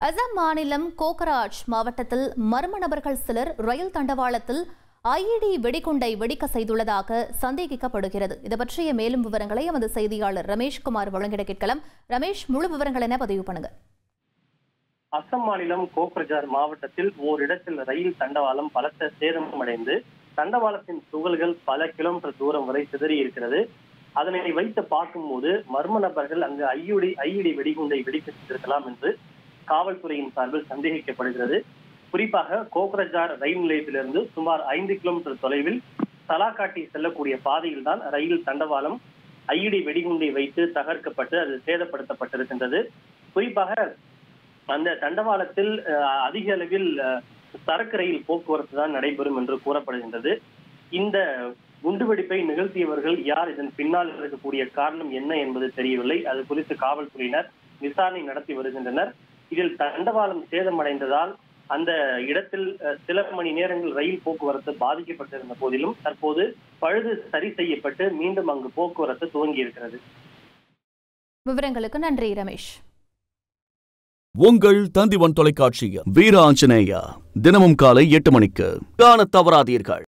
அசாம் மாநிலம் கோக்ராஜ் மாவட்டத்தில் மர்ம நபர்கள் சிலர் ரயில் தண்டவாளத்தில் ஐஇடி வெடிகுண்டை வெடிக்க செய்துள்ளதாக சந்தேகிக்கப்படுகிறது. இது பற்றிய மேலும் விவரங்களை எமது செய்தியாளர் ரமேஷ்குமார் வழங்கிட கேட்கலாம். ரமேஷ், முழு விவரங்கள் என்ன பதிவு பண்ணுங்க. அசாம் மாநிலம் கோக்ரஜார் மாவட்டத்தில் ஓரிடத்தில் ரயில் தண்டவாளம் பலத்த சேதமடைந்து தண்டவாளத்தின் துகள்கள் பல கிலோமீட்டர் தூரம் வரை சிதறி இருக்கிறது. அதனை வைத்து பார்க்கும்போது மர்ம நபர்கள் அங்கு ஐஇடி வெடிகுண்டை வெடிக்க செய்திருக்கலாம் என்று காவல்துறையின் சார்பில் சந்தேகிக்கப்படுகிறது. குறிப்பாக கோக்ரஜார் ரயில் நிலையத்திலிருந்து சுமார் 5 கிலோமீட்டர் தொலைவில் தலாக்காட்டி செல்லக்கூடிய பாதையில் தான் ரயில் தண்டவாளம் ஐஇடி வெடிகுண்டை வைத்து தகர்க்கப்பட்டு அது சேதப்படுத்தப்பட்டிருக்கின்றது. குறிப்பாக அந்த தண்டவாளத்தில் அதிக அளவில் சரக்கு ரயில் போக்குவரத்து தான் நடைபெறும் என்று கூறப்படுகின்றது. இந்த குண்டுவெடிப்பை நிகழ்த்தியவர்கள் யார், இதன் பின்னால் இருக்கக்கூடிய காரணம் என்ன என்பது தெரியவில்லை. அது குறித்து காவல்துறையினர் விசாரணை நடத்தி வருகின்றனர். இதில் தண்டவாளம் சேதமடைந்ததால் அந்த இடத்தில் சில மணி நேரங்கள் ரயில் போக்குவரத்து பாதிக்கப்பட்டிருந்த போதிலும் தற்போது பழுது சரி செய்யப்பட்டு மீண்டும் அங்கு போக்குவரத்து துவங்கி இருக்கிறது. விவரங்களுக்கு நன்றி ரமேஷ். உங்கள் தந்திவன் தொலைக்காட்சியில் வீர ஆஞ்சநேயா தினமும் காலை 8 மணிக்கு காணத் தவறாதீர்கள்.